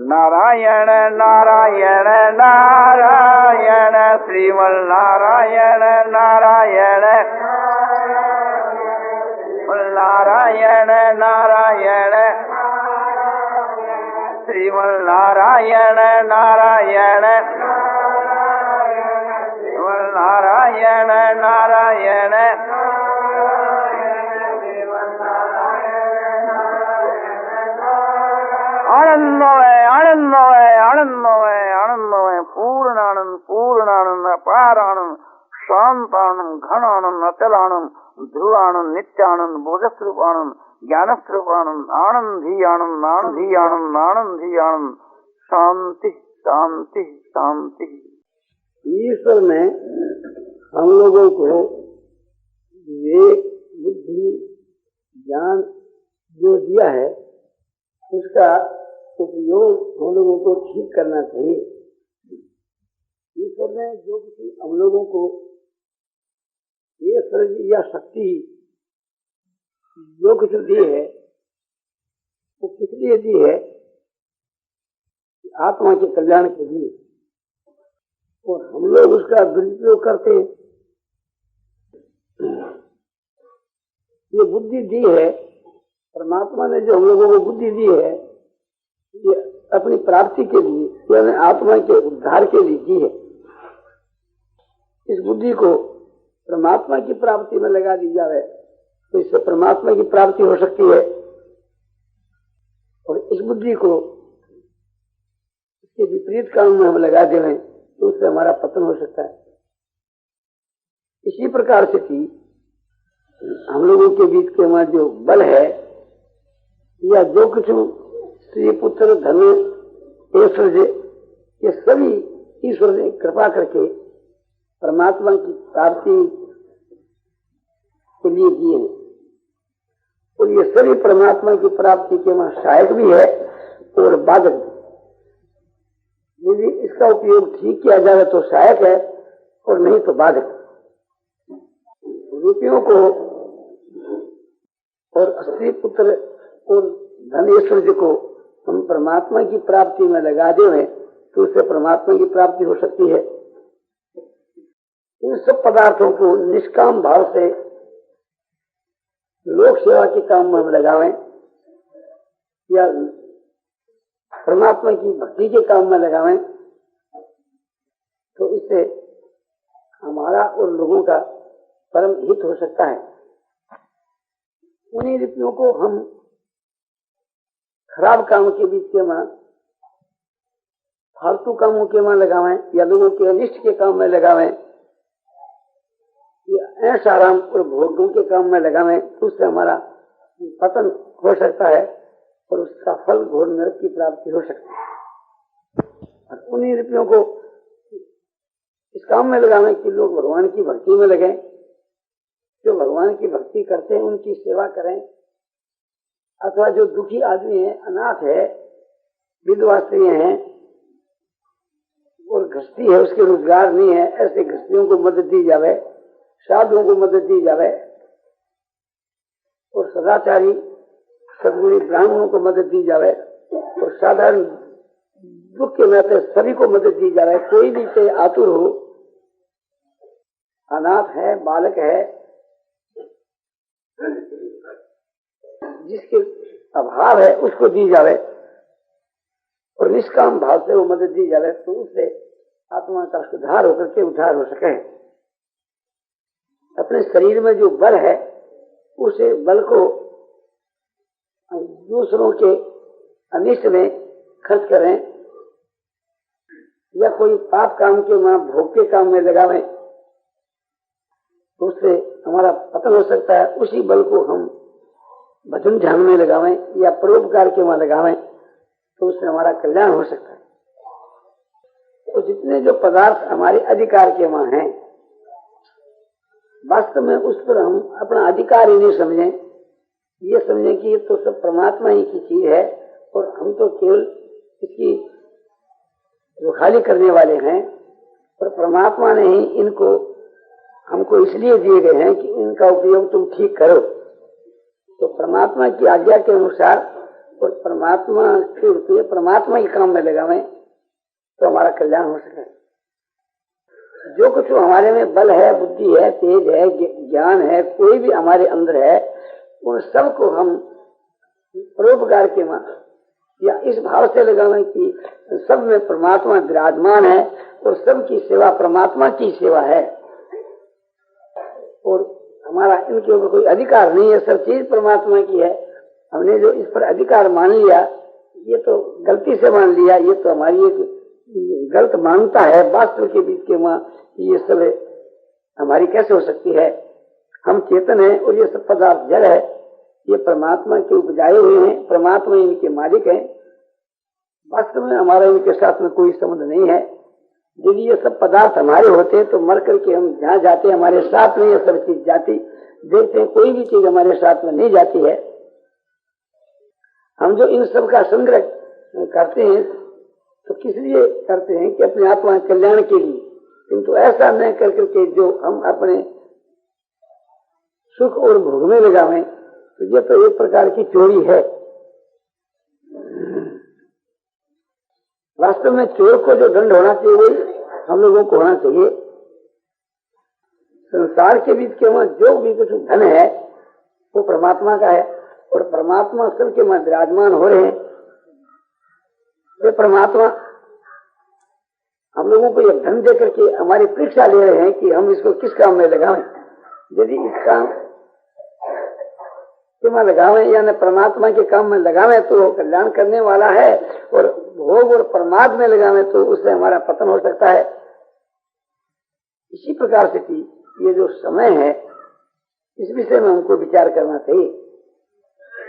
नारायण नारायण नारायण श्रीमन नारायण नारायण नारायण नारायण श्रीमन नारायण नारायण नारायण नारायण आनंदमय आनंदमय आनंदमय आनंदमय पूर्णानंद पूर्णानंद अपारानंद शांतानंद घनानंद अचलानंद ध्रुवानंद नित्यानंद बोधस्वरूपानंद ज्ञानस्वरूपानंद आनंदी आनंद आनंदी आनंद आनंदी आनंद शांति शांति शांति। ईश्वर ने हम लोगों को विवेक बुद्धि ज्ञान जो दिया है उसका उपयोग हम लोगों को ठीक करना चाहिए। ईश्वर ने जो किसी हम लोगों को ये शरीर या शक्ति जो कुछ दी है वो किस लिए दी है? आत्मा के कल्याण के लिए। और हम लोग उसका दुरुपयोग करते हैं। ये बुद्धि दी है, परमात्मा ने जो हम लोगों को बुद्धि दी है ये अपनी प्राप्ति के लिए, यानी आत्मा के उद्धार के लिए दी है। इस बुद्धि को परमात्मा की प्राप्ति में लगा दी जाए तो इससे परमात्मा की प्राप्ति हो सकती है। और इस बुद्धि को इसके विपरीत काम में हम लगा दें तो उससे हमारा पतन हो सकता है। इसी प्रकार से कि हम लोगों के बीच के हमारा जो बल है या जो कुछ स्त्री पुत्र धन ऐश्वर्य ये सभी ईश्वर ने कृपा करके परमात्मा की प्राप्ति के लिए दिए हैं। और ये सभी परमात्मा की प्राप्ति के वहां सहायक भी है और बाधक भी। यदि इसका उपयोग ठीक किया जाए तो सहायक है और नहीं तो बाधक। रुपयों को और स्त्री पुत्र और धन ऐश्वर्य को हम परमात्मा की प्राप्ति में लगा दें तो उससे परमात्मा की प्राप्ति हो सकती है। इन सब पदार्थों को निष्काम भाव से लोक सेवा के काम में हम लगावें या परमात्मा की भक्ति के काम में लगावें तो इससे हमारा और लोगों का परम हित हो सकता है। उन्हीं रुपयों को हम खराब काम के बीच के में फालतू कामों के में लगावें या लोगों के अनिष्ट के काम में लगावें या ऐश आराम और भोगों के काम में लगावें तो उससे हमारा पतन हो सकता है और उसका फल घोर नरक की प्राप्ति हो सकती है। और उन्हीं रुपयों को इस काम में लगावें कि लोग भगवान की भक्ति में लगें, जो भगवान की भक्ति करते हैं उनकी सेवा करें। अथवा जो दुखी आदमी है, अनाथ है, विधवा स्त्री है और गृहस्थी है, उसके रोजगार नहीं है, ऐसे गृहस्थियों को मदद दी जावे, साधुओं को मदद दी जावे और सदाचारी सदगुणी ब्राह्मणों को मदद दी जावे और साधारण दुख के नाते सभी को मदद दी जावे। कोई भी से आतुर हो, अनाथ है, बालक है, जिसके अभाव है उसको दी जावे और निष्काम भाव से वो मदद दी जावे तो उससे आत्मा का सुधार होकर के उद्धार हो सके। अपने शरीर में जो बल है उसे बल को दूसरों के अनिष्ट में खर्च करें या कोई पाप काम के वहां भोग के काम में लगावें तो उससे हमारा पतन हो सकता है। उसी बल को हम भजन ध्यान में लगावें या परोपकार के वहां लगावें तो उससे हमारा कल्याण हो सकता है। तो जितने जो पदार्थ हमारे अधिकार के वहां हैं वास्तव में उस पर हम अपना अधिकार ही नहीं समझें, ये समझें कि ये तो सब परमात्मा ही की चीज है और हम तो केवल इसकी रुखाली करने वाले हैं। पर परमात्मा ने ही इनको हमको इसलिए दिए गए हैं कि इनका उपयोग तुम ठीक करो। तो परमात्मा की आज्ञा के अनुसार और परमात्मा के रुपये परमात्मा के काम में लगावें तो हमारा कल्याण हो सके। जो कुछ हमारे में बल है, बुद्धि है, तेज है, ज्ञान है, कोई भी हमारे अंदर है, उन सबको हम परोपकार के मां या इस भाव से लगावें कि सब में परमात्मा विराजमान है और सबकी सेवा परमात्मा की सेवा है और हमारा इनके ऊपर कोई अधिकार नहीं है, सब चीज परमात्मा की है। हमने जो इस पर अधिकार मान लिया, ये तो गलती से मान लिया, ये तो हमारी एक गलत मान्यता है। वास्तव के बीच के मां ये सब हमारी कैसे हो सकती है? हम चेतन है और ये सब पदार्थ जड़ है, ये परमात्मा के उपजाए हुए हैं, परमात्मा इनके मालिक हैं। वास्तव में हमारा इनके साथ में कोई संबंध नहीं है। यदि ये सब पदार्थ हमारे होते तो मर करके हम जहाँ जाते हमारे साथ में ये सब चीज जाती। देखते हैं कोई भी चीज हमारे साथ में नहीं जाती है। हम जो इन सब का संग्रह करते हैं तो किस लिए करते हैं कि अपने आत्मा कल्याण के लिए, किंतु ऐसा न कर करके जो हम अपने सुख और भोग में लगावें तो ये तो एक प्रकार की चोरी है। वास्तव में चोर को जो दंड होना चाहिए वही हम लोगों को होना चाहिए। संसार के बीच के वहां जो भी कुछ धन है वो परमात्मा का है और परमात्मा सबके वहां विराजमान हो रहे हैं। वे परमात्मा हम लोगों को यह धन दे करके हमारी परीक्षा ले रहे हैं कि हम इसको किस काम में लगावें। यदि इस काम में लगावें या न परमात्मा के काम में लगावें तो कल्याण करने वाला है, और भोग और प्रमाद में लगावें तो उससे हमारा पतन हो सकता है। इसी प्रकार से कि ये जो समय है इस विषय में हमको विचार करना चाहिए।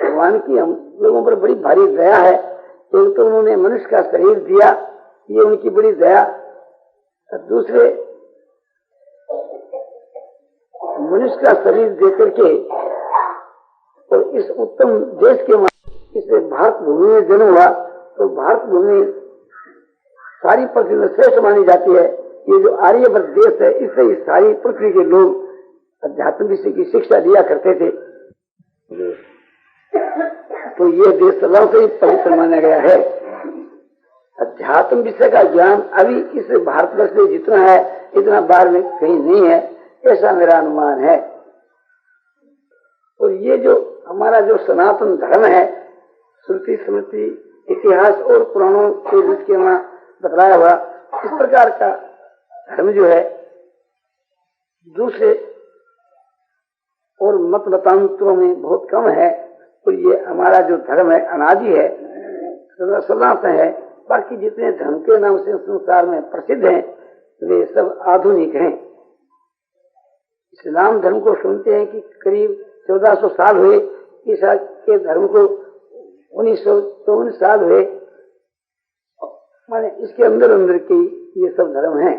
भगवान की हम लोगों पर बड़ी भारी दया है। एक तो उन्होंने मनुष्य का शरीर दिया, ये उनकी बड़ी दया। दूसरे मनुष्य का शरीर देकर के और इस उत्तम देश के इस भारत भूमि में जन्म हुआ तो भारत भूमि सारी पृथ्वी में श्रेष्ठ मानी जाती है। ये जो आर्यवर्त देश है इससे ही सारी पृथ्वी के लोग अध्यात्म विषय की शिक्षा लिया करते थे। तो ये देश सदा से ही पवित्र माना गया है। अध्यात्म विषय का ज्ञान अभी इस भारतवर्ष में जितना है इतना बाहर में कहीं नहीं है, ऐसा मेरा अनुमान है। और ये जो हमारा जो सनातन धर्म है, श्रुति स्मृति इतिहास और पुराणों के बीच के वहां बतलाया हुआ इस प्रकार का धर्म जो है दूसरे और मत मतांतरों में बहुत कम है। और ये हमारा जो धर्म है अनादि है, सदा से है। बाकी जितने धर्म के नाम से संसार में प्रसिद्ध हैं वे सब आधुनिक हैं। इस्लाम धर्म को सुनते हैं कि करीब 1400 साल हुए, ईसा के धर्म को 1954 साल हुए। माने इसके अंदर अंदर के ये सब धर्म हैं।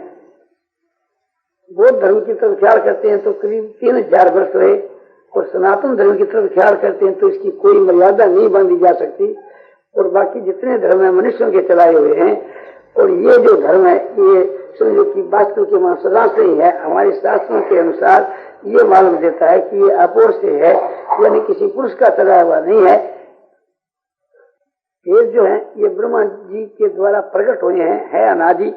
बौद्ध धर्म की तरफ ख्याल करते हैं तो करीब 3000 वर्ष हुए, और सनातन धर्म की तरफ ख्याल करते हैं तो इसकी कोई मर्यादा नहीं बांधी जा सकती। और बाकी जितने धर्म है मनुष्यों के चलाए हुए हैं। और ये जो धर्म है ये समझो कि वास्तव के मां सदा से ही है। हमारे शास्त्रों के अनुसार ये मालूम देता है कि ये अपोर से है, यानी किसी पुरुष का चलाया हुआ नहीं है। वेद जो है ये ब्रह्मा जी के द्वारा प्रकट हुए हैं, है अनादि।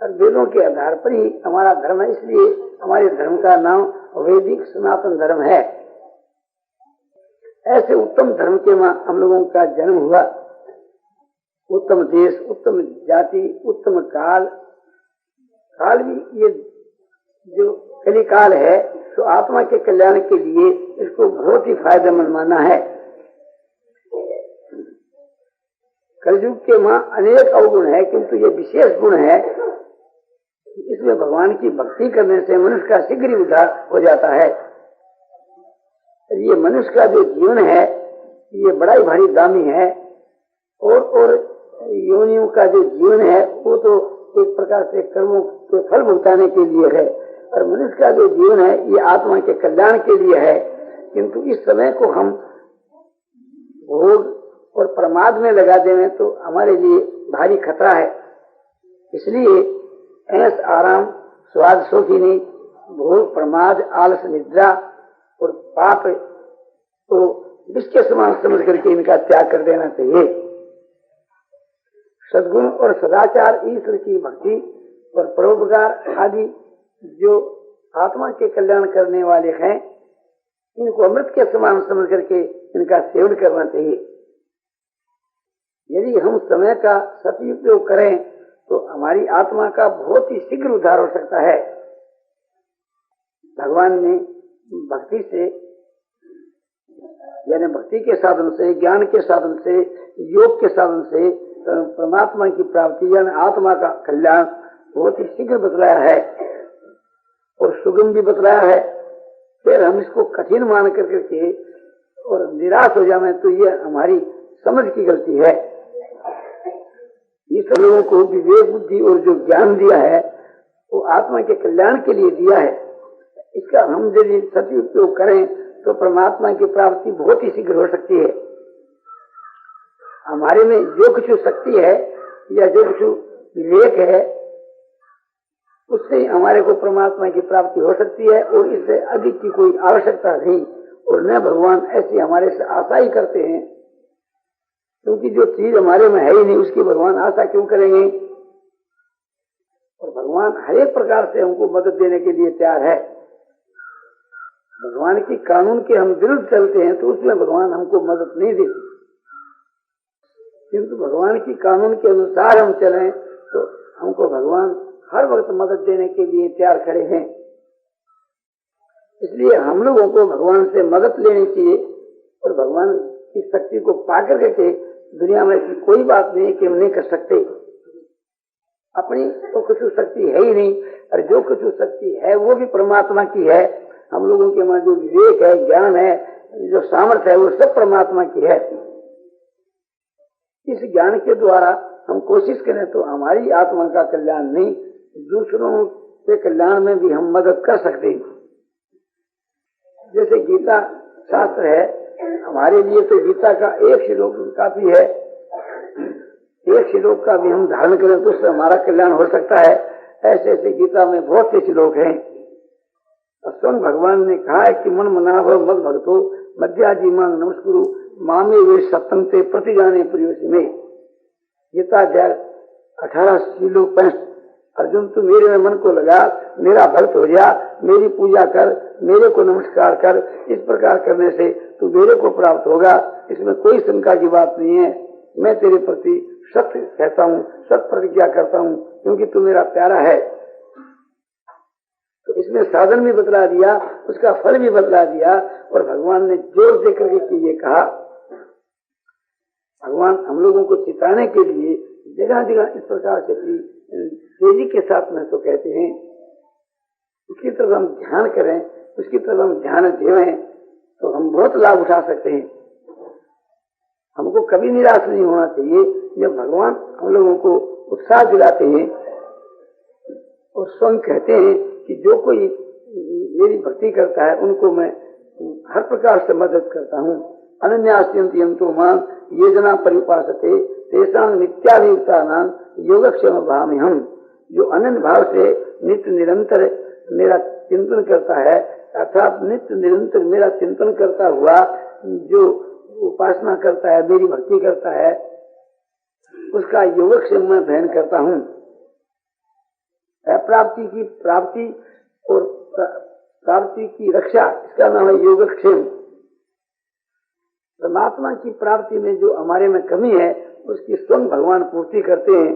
और वेदों के आधार पर ही हमारा धर्म है, इसलिए हमारे धर्म का नाम वैदिक सनातन धर्म है। ऐसे उत्तम धर्म के मां हम लोगों का जन्म हुआ। उत्तम देश, उत्तम जाति, उत्तम काल। काल भी ये जो कली काल है तो आत्मा के कल्याण के लिए इसको बहुत ही फायदेमंद माना है। कलयुग के मां अनेक अवगुण है, किंतु ये विशेष गुण है कि इसमें भगवान की भक्ति करने से मनुष्य का शीघ्र ही उद्धार हो जाता है। ये मनुष्य का जो जीवन है ये बड़ा ही भारी दामी है। और योनियों का जो जीवन है वो तो एक प्रकार से कर्मों के फल भुगताने के लिए है, और मनुष्य का जो जीवन है ये आत्मा के कल्याण के लिए है। किंतु इस समय को हम भोग और प्रमाद में लगा दें तो हमारे लिए भारी खतरा है। इसलिए ऐश आराम स्वाद शोखी नहीं, भोग प्रमाद आलस निद्रा और पाप तो विष के समान समझ करके इनका त्याग कर देना चाहिए। सद्गुण और सदाचार, ईश्वर की भक्ति और परोपकार आदि जो आत्मा के कल्याण करने वाले हैं, इनको अमृत के समान समझ करके इनका सेवन करना चाहिए। यदि हम समय का सदुपयोग करें तो हमारी आत्मा का बहुत ही शीघ्र उद्धार हो सकता है। भगवान ने भक्ति से, यानी भक्ति के साधन से, ज्ञान के साधन से, योग के साधन से परमात्मा की प्राप्ति यानी आत्मा का कल्याण बहुत ही शीघ्र बतलाया है और सुगम भी बतलाया है। फिर हम इसको कठिन मान करके और निराश हो जाए तो ये हमारी समझ की गलती है। इस लोगों को विवेक बुद्धि और जो ज्ञान दिया है वो आत्मा के कल्याण के लिए दिया है। इसका हम यदि सदुपयोग करें तो परमात्मा की प्राप्ति बहुत ही शीघ्र हो सकती है। हमारे में जो कुछ शक्ति है या जो कुछ विवेक है उससे हमारे को परमात्मा की प्राप्ति हो सकती है और इससे अधिक की कोई आवश्यकता नहीं। और न भगवान ऐसी हमारे से आशा ही करते हैं, क्योंकि जो चीज हमारे में है ही नहीं उसकी भगवान आशा क्यों करेंगे। और भगवान हर एक प्रकार से हमको मदद देने के लिए तैयार है। भगवान की कानून के हम विरुद्ध चलते हैं तो उसमें भगवान हमको मदद नहीं देते, किंतु भगवान की कानून के अनुसार हम चलें तो हमको भगवान हर वक्त मदद देने के लिए तैयार खड़े हैं। इसलिए हम लोगों को भगवान से मदद लेनी चाहिए और भगवान की शक्ति को पाकर करके दुनिया में ऐसी कोई बात नहीं कि हम नहीं कर सकते। अपनी तो कुछ शक्ति है ही नहीं, और जो कुछ शक्ति है वो भी परमात्मा की है। हम लोगों के में जो विवेक है, ज्ञान है, जो सामर्थ्य है वो सब परमात्मा की है। इस ज्ञान के द्वारा हम कोशिश करें तो हमारी आत्मा का कल्याण नहीं, दूसरों के कल्याण में भी हम मदद कर सकते हैं। जैसे गीता शास्त्र है, हमारे लिए तो गीता का एक श्लोक काफी है। एक श्लोक का भी हम धारण करें तो उससे हमारा कल्याण हो सकता है। ऐसे ऐसे गीता में बहुत से श्लोक हैं। स्वयं भगवान ने कहा है कि मन मना मद भक्तो मध्याजी मांग नमस्कुरु मामे वे सत्संग से प्रति जाने प्रियोसी में। गीता 18 श्लोक 65। अर्जुन तू मेरे में मन को लगा, मेरा भक्त हो जा, मेरी पूजा कर, मेरे को नमस्कार कर। इस प्रकार करने से तू मेरे को प्राप्त होगा, इसमें कोई शंका की बात नहीं है। मैं तेरे प्रति सत्य कहता हूँ, सत्य प्रतिज्ञा करता हूँ, क्योंकि तू मेरा प्यारा है। तो इसमें साधन भी बतला दिया, उसका फल भी बतला दिया और भगवान ने जोर देकर के ये कहा। भगवान हम लोगों को चिताने के लिए जगह जगह इस प्रकार से तेजी के साथ में तो कहते हैं, उसकी तरफ हम ध्यान करें, उसकी तरफ हम ध्यान देवें तो हम बहुत लाभ उठा सकते हैं। हमको कभी निराश नहीं होना चाहिए। जब भगवान हम लोगों को उत्साह दिलाते हैं और स्वयं कहते हैं कि जो कोई मेरी भक्ति करता है उनको मैं हर प्रकार से मदद करता हूँ। अनन्यास्यन्तो मां ये जना परिपासते तेषां नित्याभियुक्तानां योगक्षेम भावि हम। जो अनन्य भाव से नित्य निरंतर मेरा चिंतन करता है, अर्थात नित्य निरंतर मेरा चिंतन करता हुआ जो उपासना करता है, मेरी भक्ति करता है, उसका योगक्षेम में बहन करता हूँ। अप्राप्ति की प्राप्ति और प्राप्ति की रक्षा, इसका नाम है योगक्षेम। परमात्मा की प्राप्ति में जो हमारे में कमी है उसकी स्वयं भगवान पूर्ति करते हैं।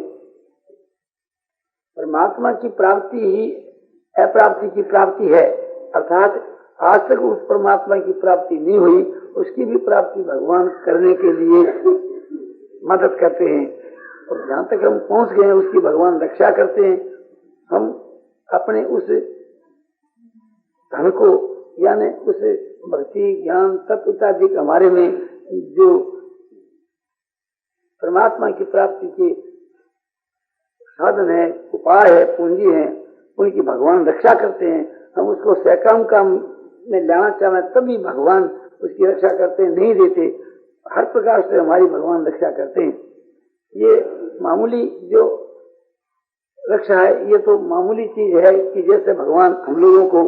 परमात्मा की प्राप्ति ही अप्राप्ति की प्राप्ति है, अर्थात आज तक उस परमात्मा की प्राप्ति नहीं हुई, उसकी भी प्राप्ति भगवान करने के लिए मदद करते हैं। और जहाँ तक हम पहुँच गए हैं उसकी भगवान रक्षा करते हैं। हम अपने उस धन को यानी उस भक्ति ज्ञान तत्व इत्यादि हमारे में जो परमात्मा की प्राप्ति के साधन है, उपाय है, पूंजी है, उनकी भगवान रक्षा करते हैं। हम उसको सकाम काम में लाना चाहें तभी भगवान उसकी रक्षा करते हैं, नहीं देते। हर प्रकार से हमारी भगवान रक्षा करते हैं। ये मामूली जो रक्षा है ये तो मामूली चीज है कि जैसे भगवान हम लोगों को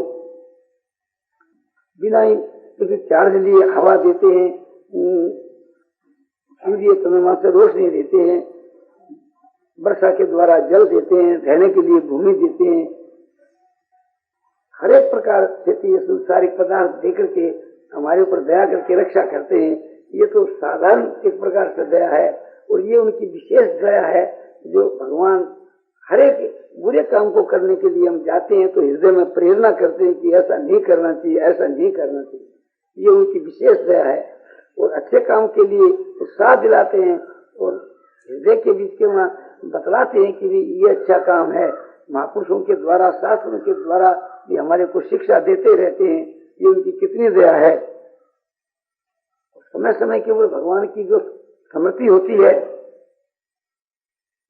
बिना ही किसी चार्ज लिए हवा देते हैं, सूर्य चंद्रमा से रोशनी देते हैं, वर्षा के द्वारा जल देते हैं, रहने के लिए भूमि देते हैं, हर एक प्रकार से ये संसारिक पदार्थ देकर के हमारे ऊपर दया करके रक्षा करते हैं। ये तो साधारण एक प्रकार से दया है, और ये उनकी विशेष दया है जो भगवान हर एक बुरे काम को करने के लिए हम जाते हैं तो हृदय में प्रेरणा करते हैं कि ऐसा नहीं करना चाहिए, ऐसा नहीं करना चाहिए। ये उनकी विशेष दया है। और अच्छे काम के लिए उत्साह दिलाते हैं और हृदय के बीच के वहाँ बतलाते हैं कि ये अच्छा काम है। महापुरुषों के द्वारा, शास्त्रों के द्वारा ये हमारे को शिक्षा देते रहते हैं। ये उनकी कितनी दया है। समय समय के ऊपर भगवान की जो स्मृति होती है,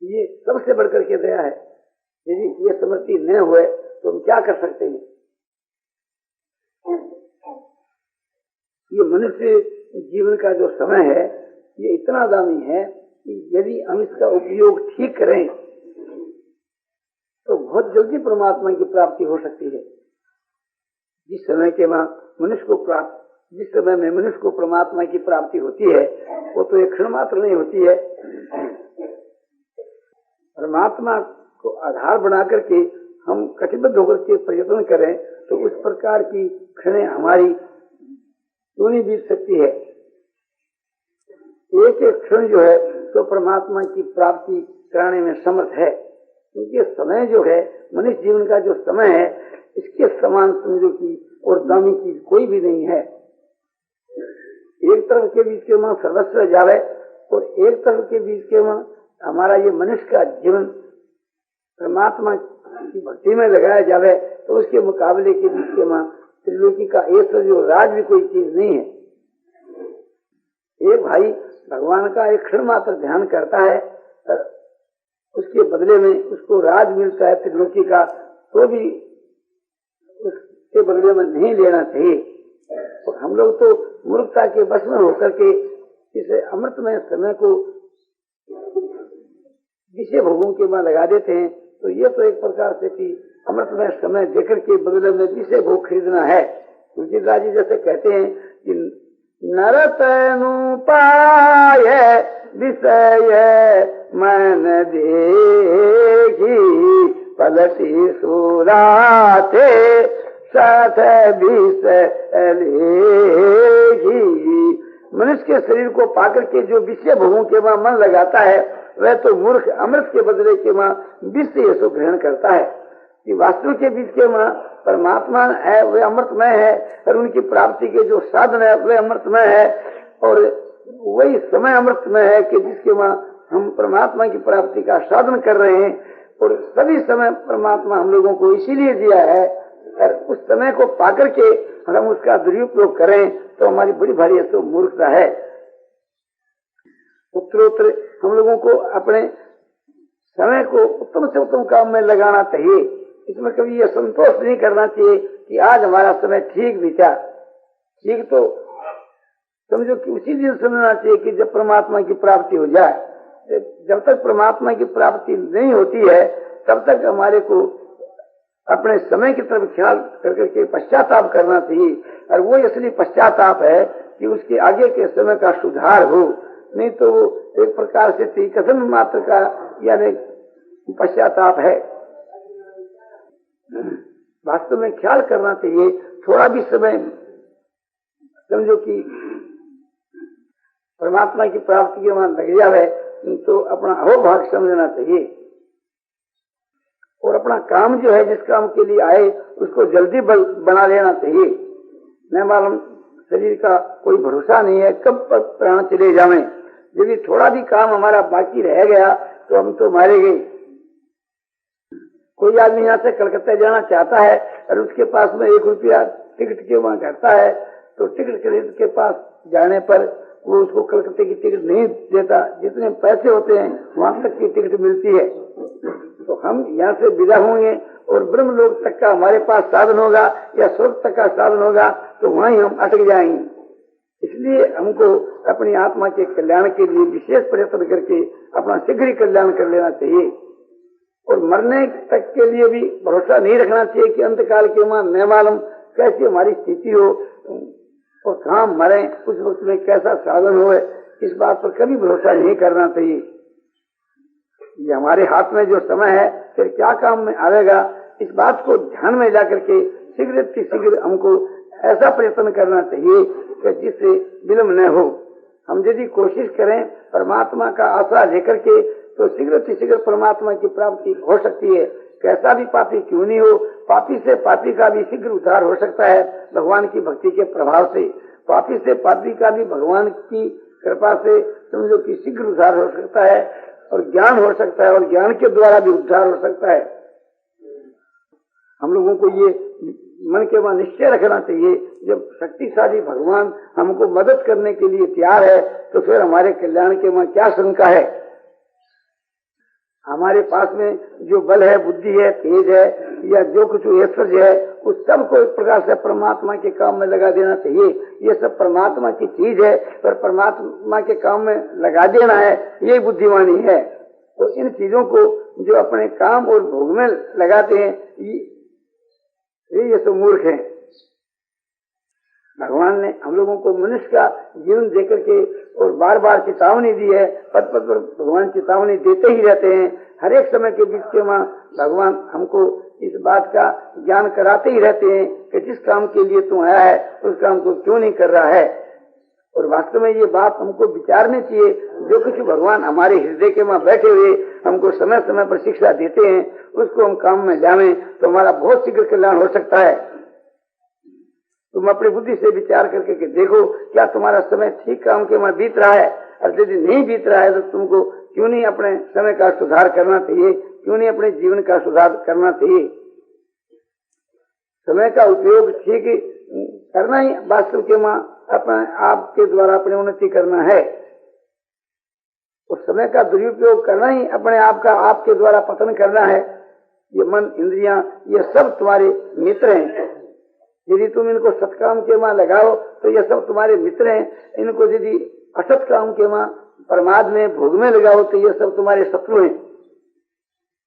ये सबसे बढ़कर के दया है। यदि ये स्मृति न हुए तो हम क्या कर सकते हैं। ये मनुष्य जीवन का जो समय है ये इतना दामी है कि यदि हम इसका उपयोग ठीक करें तो बहुत जल्दी परमात्मा की प्राप्ति हो सकती है। जिस समय में मनुष्य को परमात्मा की प्राप्ति होती है वो तो एक क्षण मात्र नहीं होती है। परमात्मा को आधार बना करके हम कटिबद्ध होकर के प्रयत्न करें तो उस प्रकार की क्षणें हमारी क्यों नहीं बीत सकती है। एक एक क्षण जो है तो परमात्मा की प्राप्ति कराने में समर्थ है, क्योंकि समय जो है मनुष्य जीवन का जो समय है इसके समान समझो की और दामी चीज कोई भी नहीं है। एक तरफ के बीच के वहाँ सर्वस्व जावे और एक तरफ के बीच के वहाँ हमारा ये मनुष्य का जीवन परमात्मा की भक्ति में लगाया जावे तो उसके मुकाबले के बीच के वहाँ त्रिलोकी का एक जो राज भी कोई चीज नहीं है। एक भाई भगवान का एक क्षण मात्र ध्यान करता है और उसके बदले में उसको राज मिलता है त्रिलोकी का, तो भी उसके बदले में नहीं लेना चाहिए। और हम लोग तो मूर्खता के बस में होकर के इस अमृतमय समय को विषय भोगों के बाद लगा देते हैं। तो ये तो एक प्रकार से कि अमृतमय समय देकर के बदले में विषय भोग खरीदना है। तुलसीदास जी जैसे कहते हैं कि नरतनु पाय विषय मन देखी पलटी सुराते साथ विषय लेगी। मनुष्य के शरीर को पाकर के जो विषय भोगों के वहाँ मन लगाता है वह तो मूर्ख अमृत के बदले के वहाँ विष से यशो ग्रहण करता है। कि वास्तव के बीच के वहाँ परमात्मा है वह अमृतमय है और उनकी प्राप्ति के जो साधन है वह अमृतमय है, और वही समय अमृतमय है कि जिसके वहाँ हम परमात्मा की प्राप्ति का साधन कर रहे हैं। और सभी समय परमात्मा हम लोगों को इसीलिए दिया है, और उस समय को पाकर के हम उसका दुरुपयोग करें तो हमारी बड़ी भारी तो मूर्खता है। उत्तरोत्तर हम लोगों को अपने समय को उत्तम से उत्तम काम में लगाना चाहिए। इसमें कभी यह संतोष नहीं करना चाहिए कि आज हमारा समय ठीक बीता। ठीक तो समझो कि उसी दिन समझना चाहिए कि जब परमात्मा की प्राप्ति हो जाए। जब तक परमात्मा की प्राप्ति नहीं होती है तब तक हमारे को अपने समय की तरफ ख्याल करके पश्चाताप करना चाहिए, और वो इसलिए पश्चाताप है कि उसके आगे के समय का सुधार हो। नहीं तो वो एक प्रकार से कथन मात्र का यानी पश्चाताप है। वास्तव में ख्याल करना चाहिए, थोड़ा भी समय समझो कि परमात्मा की प्राप्ति के वहां लग जाए तो अपना अहोभाग समझना चाहिए, और अपना काम जो है जिस काम के लिए आए उसको जल्दी बना लेना चाहिए। न मालूम शरीर का कोई भरोसा नहीं है कब प्राण चले जावे। यदि थोड़ा भी काम हमारा बाकी रह गया तो हम तो मारे गए। कोई आदमी यहाँ से कलकत्ता जाना चाहता है और उसके पास में 1 रुपया टिकट के वहाँ करता है, तो टिकट खरीद के पास जाने पर वो उसको कलकत्ते की टिकट नहीं देता। जितने पैसे होते हैं वहां तक की टिकट मिलती है। तो हम यहाँ से विदा होंगे और ब्रह्म लोक तक का हमारे पास साधन होगा या स्वर्ग तक का साधन होगा तो वहीं हम अटक जाएंगे। इसलिए हमको अपनी आत्मा के कल्याण के लिए विशेष प्रयत्न करके अपना शीघ्र ही कल्याण कर लेना चाहिए। और मरने तक के लिए भी भरोसा नहीं रखना चाहिए कि अंतकाल के वहां न मालूम कैसी हमारी स्थिति हो, और कहाँ मरे, उस वक्त में कैसा साधन हो, इस बात पर कभी भरोसा नहीं करना चाहिए। ये हमारे हाथ में जो समय है फिर क्या काम में आएगा, इस बात को ध्यान में ला करके शीघ्र शीघ्र हमको ऐसा प्रयत्न करना चाहिए कि जिससे विलम्ब न हो। हम यदि कोशिश करें परमात्मा का आसरा लेकर के तो शीघ्र परमात्मा की प्राप्ति हो सकती है। कैसा भी पापी क्यों नहीं हो, पापी से पापी का भी शीघ्र उद्धार हो सकता है भगवान की भक्ति के प्रभाव से। पापी से पापी का भी भगवान की कृपा से समझो कि शीघ्र उद्धार हो सकता है और ज्ञान हो सकता है और ज्ञान के द्वारा भी उद्धार हो सकता है। हम लोगों को ये मन के वहां निश्चय रखना चाहिए, जब शक्तिशाली भगवान हमको मदद करने के लिए तैयार है तो फिर हमारे कल्याण के वहां क्या शंका है। हमारे पास में जो बल है, बुद्धि है, तेज है या जो कुछ ऐश्वर्य है, उस सब को एक प्रकार से परमात्मा के काम में लगा देना चाहिए। ये सब परमात्मा की चीज है, पर परमात्मा के काम में लगा देना है, ये बुद्धिमानी है। तो इन चीजों को जो अपने काम और भोग में लगाते हैं ये सब मूर्ख है। भगवान ने हम लोगों को मनुष्य का जीवन देकर के और बार बार चेतावनी दी है। पद पद पर भगवान चेतावनी देते ही रहते हैं। हर एक समय के बीच में भगवान हमको इस बात का ज्ञान कराते ही रहते हैं कि जिस काम के लिए तू आया है उस काम को क्यों नहीं कर रहा है। और वास्तव में ये बात हमको विचारनी चाहिए। जो कुछ भगवान हमारे हृदय के वहां बैठे हुए हमको समय समय पर शिक्षा देते हैं, उसको हम काम में लावें तो हमारा बहुत शीघ्र कल्याण हो सकता है। तुम अपनी बुद्धि से विचार करके देखो, क्या तुम्हारा समय ठीक काम के वहां बीत रहा है? और यदि नहीं बीत रहा है तो तुमको क्यों नहीं अपने समय का सुधार करना चाहिए, क्यों नहीं अपने जीवन का सुधार करना चाहिए। समय का उपयोग ठीक करना ही वास्तव के वहां अपने आपके द्वारा अपनी उन्नति करना है। उस समय का दुरुपयोग करना ही अपने आप का आपके द्वारा पतन करना है। ये मन, इंद्रियां, ये सब तुम्हारे मित्र हैं। यदि तुम इनको सत्काम के वहां लगाओ तो ये सब तुम्हारे मित्र हैं। इनको यदि असत काम के वहां प्रमाद में, भोग में लगाओ तो ये सब तुम्हारे शत्रु हैं।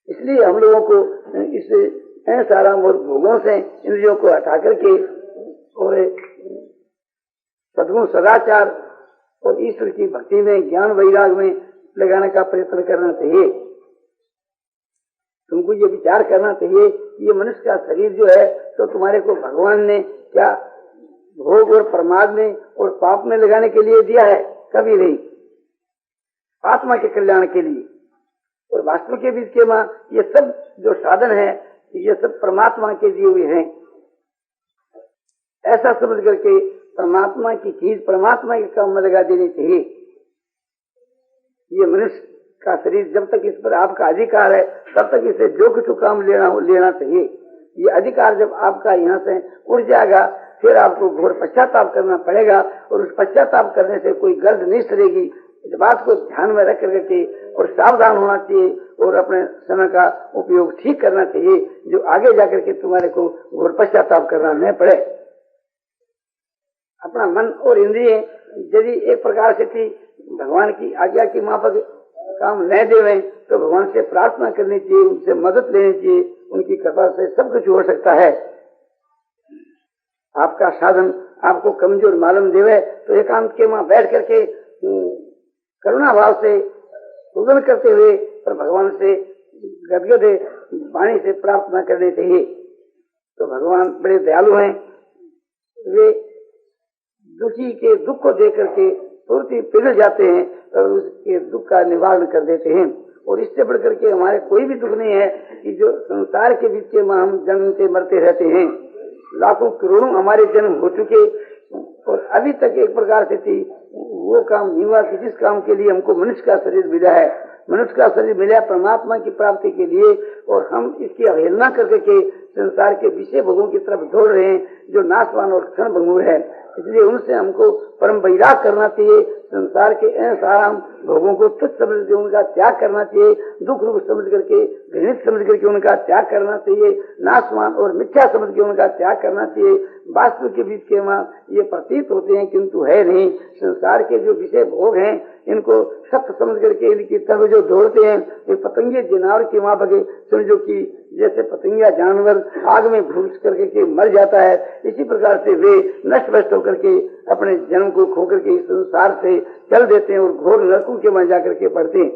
इसलिए हम लोगों को इस आराम और भोगों से इंद्रियों को हटा करके और सद्गुण, सदाचार और ईश्वर की भक्ति में, ज्ञान वैराग में लगाने का प्रयत्न करना चाहिए। तुमको ये विचार करना चाहिए कि ये मनुष्य का शरीर जो है तो तुम्हारे को भगवान ने क्या भोग और प्रमाद में और पाप में लगाने के लिए दिया है? कभी नहीं, आत्मा के कल्याण के लिए। और वास्तव के बीच के मां ये सब जो साधन है ये सब परमात्मा के दिए हुए हैं। ऐसा समझ करके परमात्मा की चीज परमात्मा के काम में लगा देनी चाहिए। ये मनुष्य का शरीर जब तक इस पर आपका अधिकार है तब तक इसे जो कुछ काम लेना चाहिए। ये अधिकार जब आपका यहाँ से उड़ जाएगा फिर आपको घोर पश्चाताप करना पड़ेगा और उस पश्चाताप करने से कोई गर्द नहीं सरेगी। इस बात को ध्यान में रख करके और सावधान होना चाहिए और अपने समय का उपयोग ठीक करना चाहिए, जो आगे जाकर के तुम्हारे को घोर पश्चाताप करना न पड़े। अपना मन और इंद्रिय यदि एक प्रकार से थी भगवान की आज्ञा की माफक काम न देवे तो भगवान से प्रार्थना करनी चाहिए, उनसे मदद लेनी चाहिए। उनकी कृपा से सब कुछ हो सकता है। आपका साधन आपको कमजोर मालूम देवे तो एकांत के वहां बैठ करके करुणा भाव से पूजन करते हुए पर भगवान से गदगदे वाणी से प्रार्थना करनी चाहिए। तो भगवान बड़े दयालु हैं। वे दुखी के दुख को देख करके तुरंत ही पिघल जाते हैं और उसके दुख का निवारण कर देते हैं। और इससे बढ़कर के हमारे कोई भी दुख नहीं है कि जो संसार के बीच में हम जन्म से मरते रहते हैं। लाखों करोड़ों हमारे जन्म हो चुके और अभी तक एक प्रकार से थी वो काम नहीं हुआ कि जिस काम के लिए हमको मनुष्य का शरीर मिला है। मनुष्य का शरीर मिला परमात्मा की प्राप्ति के लिए और हम इसकी अवहेलना करके के संसार के विषय भोगों की तरफ दौड़ रहे हैं जो नाशवान और क्षण भंगुर है। इसलिए उनसे हमको परम वैराग करना चाहिए। संसार के आराम भोगों को तुच्छ समझ के उनका त्याग करना चाहिए। दुख रूप समझ करके, घृणित समझ करके उनका त्याग करना चाहिए। नाशवान और मिथ्या समझ के उनका त्याग करना चाहिए। वास्तव के बीच के वहाँ ये प्रतीत होते हैं किंतु है नहीं। संसार के जो विषय भोग हैं इनको सत्य समझ करके इनकी तरफ जो दौड़ते हैं ये पतंगे जानवर की वहाँ बगे समझो कि जैसे पतंगिया जानवर आग में घुस करके के मर जाता है, इसी प्रकार से वे नष्ट भ्रष्ट होकर के अपने जन्म को खोकर के इस संसार से चल देते हैं और घोर नरकों के वहां जाकर के पढ़ते हैं।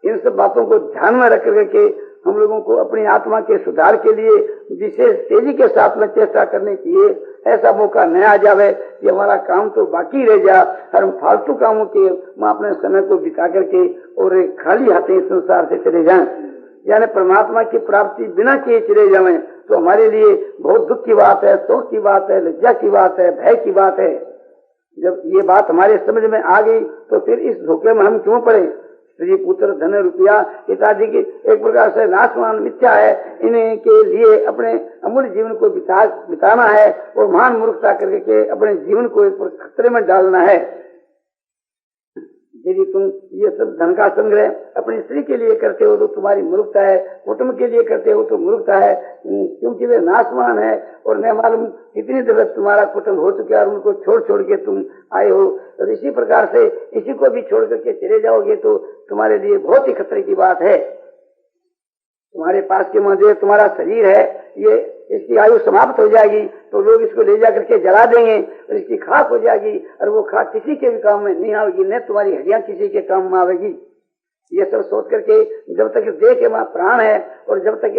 इन सब बातों को ध्यान में रख करके हम लोगों को अपनी आत्मा के सुधार के लिए विशेष तेजी के साथ में चेष्टा करनी चाहिए। ऐसा मौका न आ जावे कि हमारा काम तो बाकी रह जा, हम फालतू कामों के वहाँ अपने समय को बिता करके और खाली हाथे इस संसार से चले जाएं, यानी परमात्मा की प्राप्ति बिना किए चले जाएं तो हमारे लिए बहुत दुख की बात है, शोक की बात है, लज्जा की बात है, भय की बात है। जब ये बात हमारे समझ में आ गई तो फिर इस धोखे में हम क्यों पड़े। स्त्री पुत्र धन रुपया इत्यादि की एक प्रकार से नाशवान मिथ्या है, इन्हीं के लिए अपने अमूल्य जीवन को बिताना है और महान मूर्खता करके अपने जीवन को खतरे में डालना है। यदि तुम ये सब धन का संग्रह अपनी स्त्री के लिए करते हो तो तुम्हारी मूर्खता है, कुटुंब के लिए करते हो तो मूर्खता है, क्योंकि वे नाशवान है और न मालूम कितनी देर तुम्हारा कुटुंब हो चुका है और उनको छोड़ के तुम आए हो। और इसी प्रकार से इसी को भी छोड़ करके चले जाओगे तो तुम्हारे लिए बहुत ही खतरे की बात है। तुम्हारे पास के मध्य तुम्हारा शरीर है, ये इसकी आयु समाप्त हो जाएगी तो लोग इसको ले जाकर के जला देंगे और इसकी खाक हो जाएगी और वो खाक किसी के भी काम में नहीं आएगी, न तुम्हारी हड्डियां किसी के काम में आवेगी। ये सब सोच करके जब तक देह के वहां प्राण है और जब तक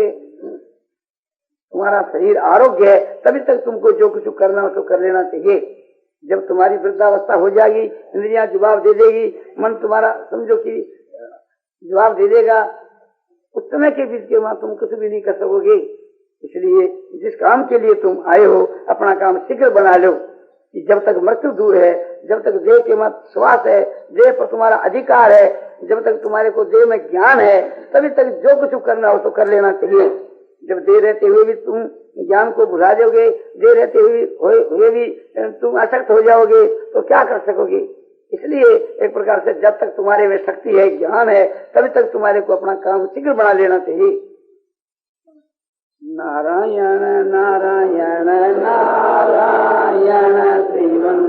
तुम्हारा शरीर आरोग्य है तभी तक तुमको जो कुछ करना हो तो कर लेना चाहिए। जब तुम्हारी वृद्धावस्था हो जाएगी, इंद्रियां जवाब दे देगी, मन तुम्हारा समझो कि जवाब दे देगा, उस समय के बीच के वहां तुम कुछ भी नहीं कर सकोगे। इसलिए जिस काम के लिए तुम आए हो अपना काम शीघ्र बना लो कि जब तक मृत्यु दूर है, जब तक देह के मत श्वास है, देह पर तुम्हारा अधिकार है, जब तक तुम्हारे को देह में ज्ञान है तभी तक जो कुछ करना हो तो कर लेना चाहिए। जब देह रहते हुए भी तुम ज्ञान को भुला जाओगे, देह रहते हुए भी तुम आसक्त हो जाओगे तो क्या कर सकोगे। इसलिए एक प्रकार से जब तक तुम्हारे में शक्ति है, ज्ञान है, तभी तक तुम्हारे को अपना काम शीघ्र बना लेना चाहिए। नारायण नारायण नारायण श्रीमन